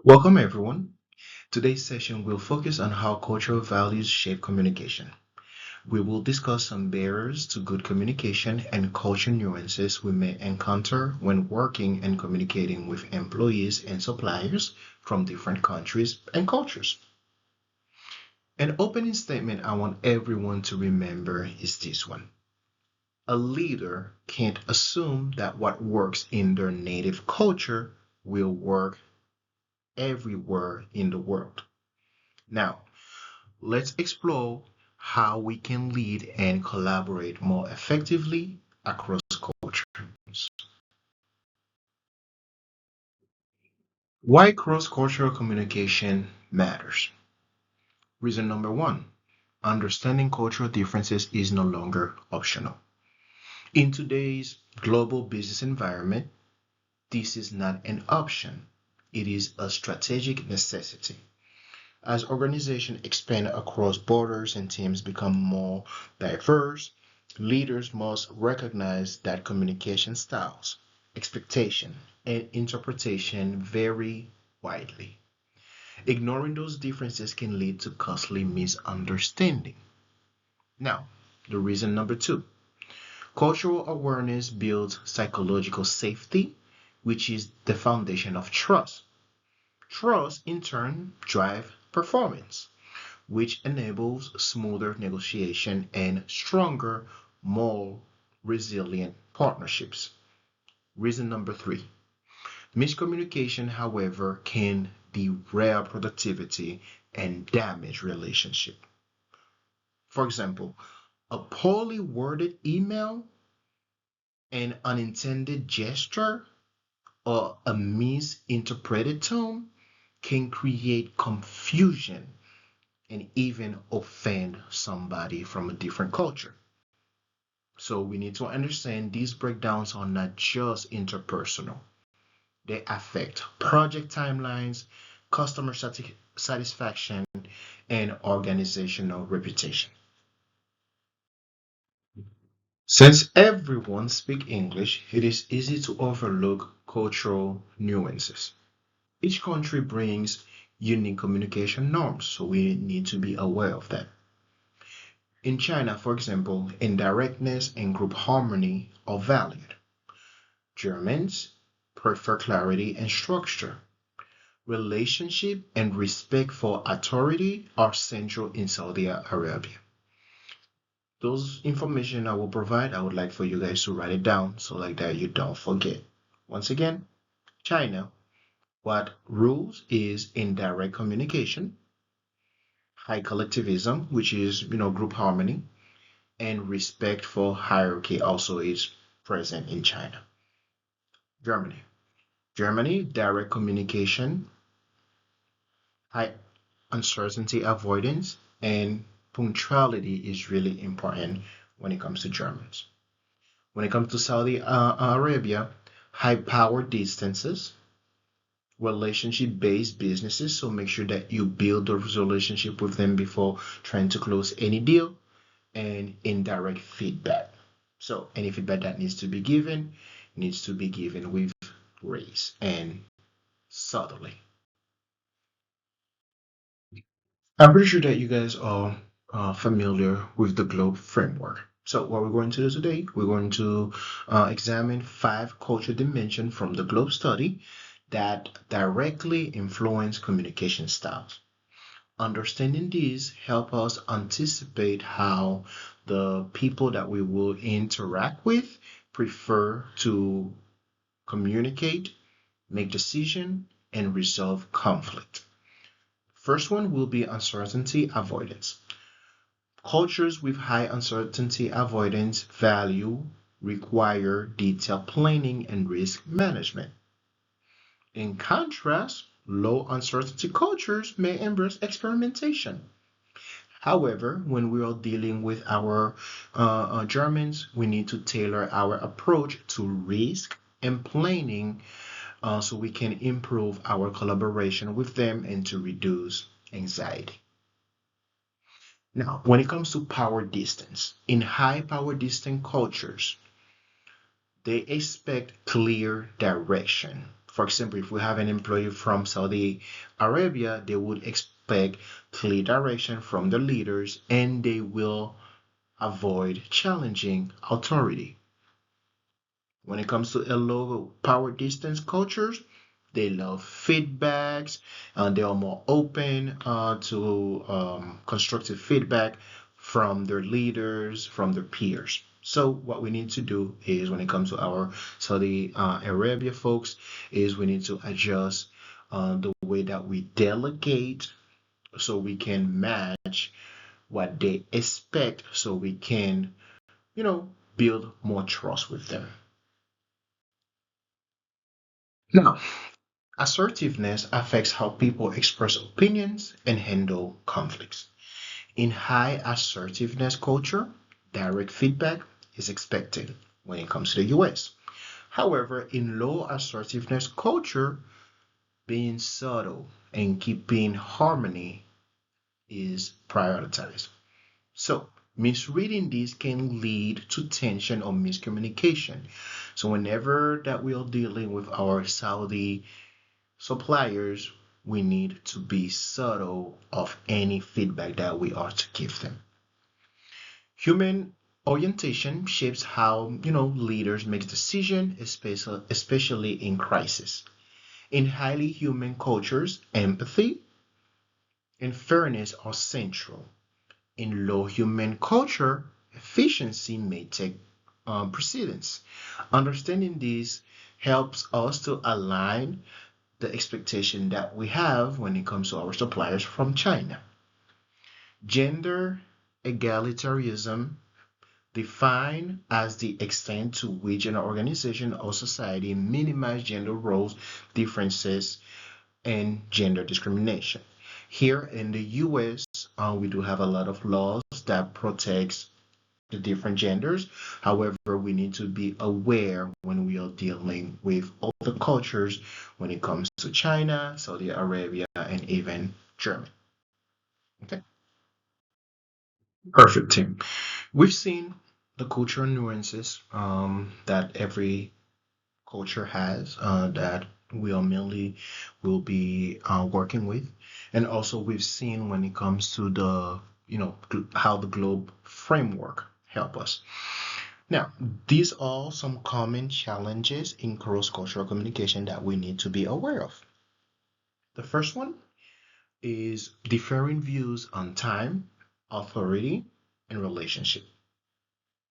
Welcome, everyone. Today's session will focus on how cultural values shape communication. We will discuss some barriers to good communication and culture nuances we may encounter when working and communicating with employees and suppliers from different countries and cultures. An opening statement I want everyone to remember is this one. A leader can't assume that what works in their native culture will work everywhere in the world. Now, let's explore how we can lead and collaborate more effectively across cultures. Why cross-cultural communication matters. Reason number one, understanding cultural differences is no longer optional. In today's global business environment, this is not an option. It is a strategic necessity. As organizations expand across borders and teams become more diverse, leaders must recognize that communication styles, expectation, and interpretation vary widely. Ignoring those differences can lead to costly misunderstanding. Now, the reason number two, cultural awareness builds psychological safety, which is the foundation of trust. Trust, in turn, drives performance, which enables smoother negotiation and stronger, more resilient partnerships. Reason number three, miscommunication, however, can derail productivity and damage relationship. For example, a poorly worded email, an unintended gesture, or a misinterpreted tone can create confusion and even offend somebody from a different culture. So we need to understand these breakdowns are not just interpersonal. They affect project timelines, customer satisfaction, and organizational reputation. Since everyone speaks English, it is easy to overlook cultural nuances. Each country brings unique communication norms, so we need to be aware of that. In China, for example, indirectness and group harmony are valued. Germans prefer clarity and structure. Relationship and respect for authority are central in Saudi Arabia. Those information I will provide, I would like for you guys to write it down so like that you don't forget. Once again, China, what rules is indirect communication, high collectivism, which is group harmony, and respect for hierarchy also is present in China. Germany. Germany, direct communication, high uncertainty avoidance, and punctuality is really important when it comes to Germans. When it comes to Saudi Arabia, high power distances, relationship based businesses. So make sure that you build those relationship with them before trying to close any deal, and indirect feedback. So any feedback that needs to be given with grace and subtly. I'm pretty sure that you guys are familiar with the globe framework. So what we're going to do today, we're going to examine 5 culture dimensions from the globe study that directly influence communication styles. Understanding these help us anticipate how the people that we will interact with prefer to communicate, make decision, and resolve conflict. First one will be uncertainty avoidance. Cultures with high uncertainty avoidance value require detailed planning and risk management. In contrast, low uncertainty cultures may embrace experimentation. However, when we are dealing with our Germans, we need to tailor our approach to risk and planning so we can improve our collaboration with them and to reduce anxiety. Now, when it comes to power distance, in high power distant cultures, they expect clear direction. For example, if we have an employee from Saudi Arabia, they would expect clear direction from the leaders and they will avoid challenging authority. When it comes to a low power distance cultures, they love feedbacks and they are more open to constructive feedback from their leaders, from their peers. So what we need to do is when it comes to our Saudi Arabia folks is we need to adjust the way that we delegate so we can match what they expect so we can, build more trust with them. Now, assertiveness affects how people express opinions and handle conflicts. In high assertiveness culture, direct feedback is expected when it comes to the US. However, in low assertiveness culture, being subtle and keeping harmony is prioritized. So, misreading this can lead to tension or miscommunication. So, whenever that we are dealing with our Saudi suppliers, we need to be subtle of any feedback that we are to give them. Human orientation shapes how leaders make decisions, especially in crisis. In highly human cultures, empathy and fairness are central. In low human culture, efficiency may take precedence. Understanding this helps us to align the expectation that we have when it comes to our suppliers from China. Gender egalitarianism, defined as the extent to which an organization or society minimize gender roles differences and gender discrimination. Here in the US, we do have a lot of laws that protects the different genders. However, we need to be aware when we are dealing with other cultures when it comes to China, Saudi Arabia, and even Germany. Okay, perfect, team. We've seen the cultural nuances that every culture has that we are mainly will be working with, and also we've seen when it comes to the how the globe framework help us. Now, these are some common challenges in cross-cultural communication that we need to be aware of. The first one is differing views on time, authority, and relationship.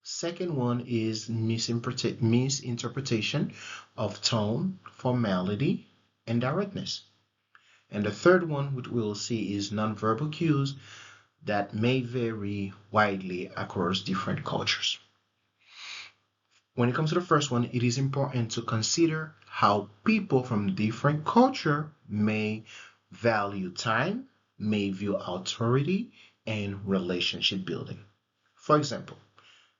Second one is misinterpretation of tone, formality, and directness. And the third one, which we'll see, is nonverbal cues that may vary widely across different cultures. When it comes to the first one, it is important to consider how people from different culture may value time, may view authority, and relationship building. For example,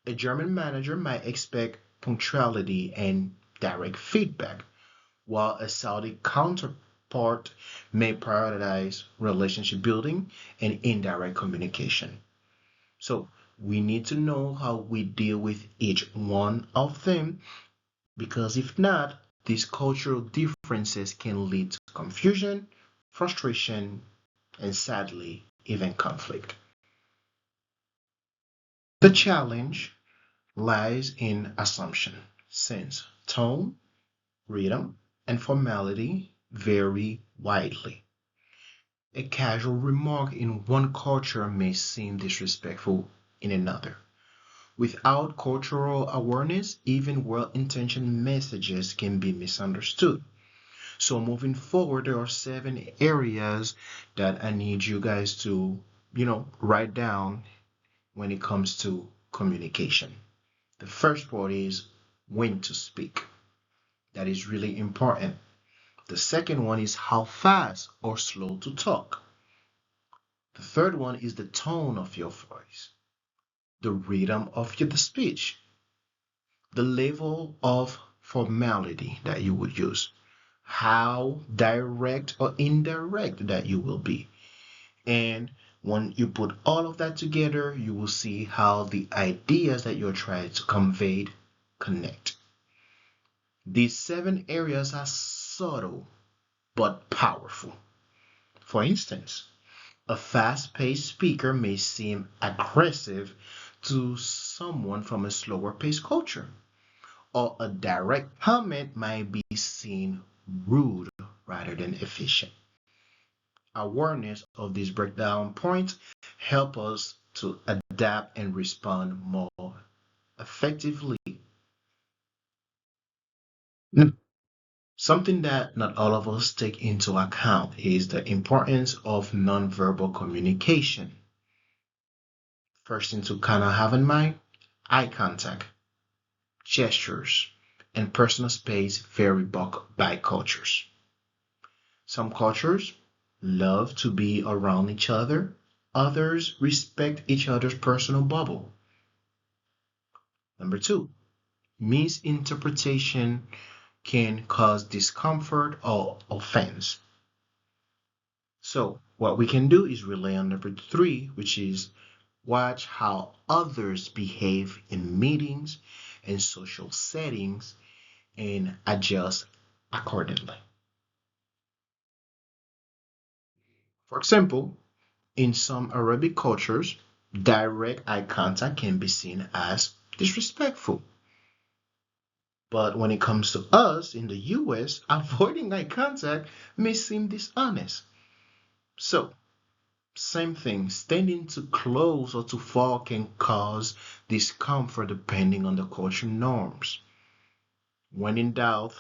a German manager might expect punctuality and direct feedback, while a Saudi counterpart may prioritize relationship building and indirect communication. So we need to know how we deal with each one of them because if not, these cultural differences can lead to confusion, frustration, and sadly, even conflict. The challenge lies in assumption, since tone, rhythm, and formality vary widely. A casual remark in one culture may seem disrespectful in another. Without cultural awareness, even well-intentioned messages can be misunderstood. So moving forward, there are 7 areas that I need you guys to, write down when it comes to communication. The first part is when to speak. That is really important. The second one is how fast or slow to talk. The third one is the tone of your voice, the rhythm of the speech, the level of formality that you would use, how direct or indirect that you will be. And when you put all of that together, you will see how the ideas that you're trying to convey connect. These 7 areas are subtle but powerful. For instance, a fast paced speaker may seem aggressive to someone from a slower paced culture, or a direct comment might be seen rude rather than efficient. Awareness of these breakdown points help us to adapt and respond more effectively. Mm. Something that not all of us take into account is the importance of nonverbal communication. First thing to kind of have in mind, eye contact, gestures, and personal space vary by cultures. Some cultures love to be around each other, others respect each other's personal bubble. Number two, misinterpretation can cause discomfort or offense. So, what we can do is rely on number three, which is watch how others behave in meetings and social settings and adjust accordingly. For example, in some Arabic cultures, direct eye contact can be seen as disrespectful. But when it comes to us in the US, avoiding eye contact may seem dishonest. So, same thing, standing too close or too far can cause discomfort depending on the cultural norms. When in doubt,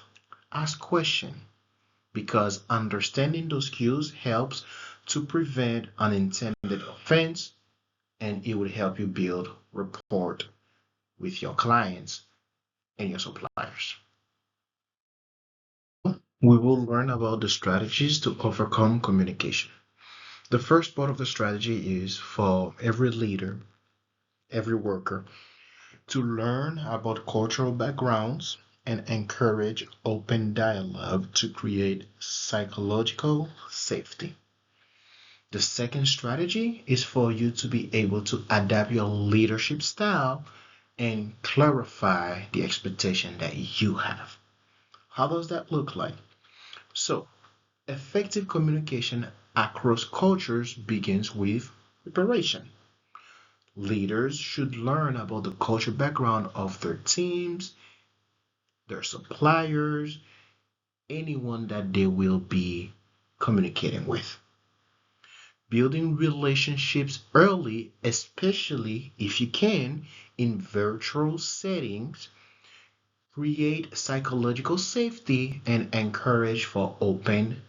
ask questions because understanding those cues helps to prevent unintended offense and it will help you build rapport with your clients and your suppliers. We will learn about the strategies to overcome communication. The first part of the strategy is for every leader, every worker, to learn about cultural backgrounds and encourage open dialogue to create psychological safety. The second strategy is for you to be able to adapt your leadership style and clarify the expectation that you have. How does that look like? So, effective communication across cultures begins with preparation. Leaders should learn about the cultural background of their teams, their suppliers, anyone that they will be communicating with. Building relationships early, especially if you can, in virtual settings, create psychological safety and encourage for open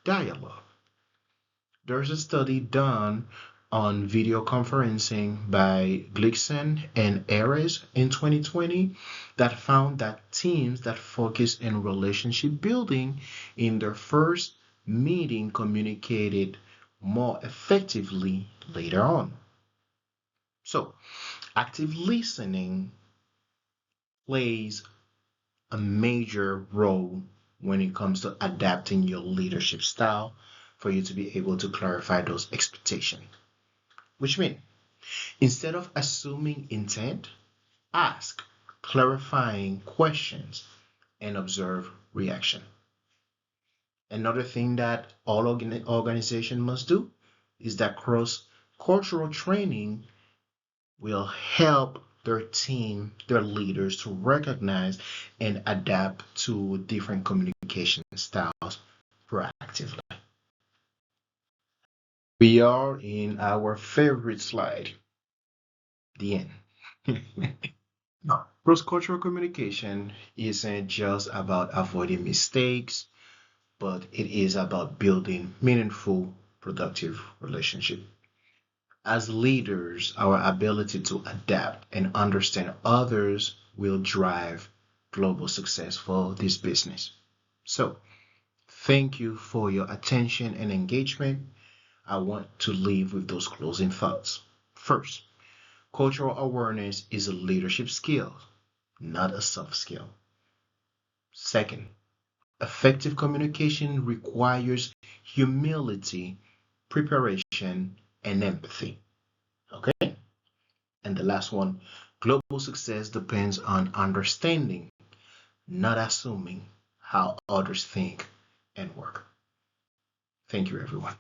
dialogue. There's a study done on video conferencing by Glikson and Ares in 2020 that found that teams that focus in relationship building in their first meeting communicated more effectively later on. So, active listening plays a major role when it comes to adapting your leadership style for you to be able to clarify those expectations. Which means instead of assuming intent, ask clarifying questions and observe reaction. Another thing that all organization must do is that cross-cultural training will help their team, their leaders to recognize and adapt to different communication styles proactively. We are in our favorite slide, the end. Now, cross-cultural communication isn't just about avoiding mistakes, but it is about building meaningful, productive relationships. As leaders, our ability to adapt and understand others will drive global success for this business. So, thank you for your attention and engagement. I want to leave with those closing thoughts. First, cultural awareness is a leadership skill, not a soft skill. Second, effective communication requires humility, preparation, and empathy. Okay? And the last one, global success depends on understanding, not assuming, how others think and work. Thank you, everyone.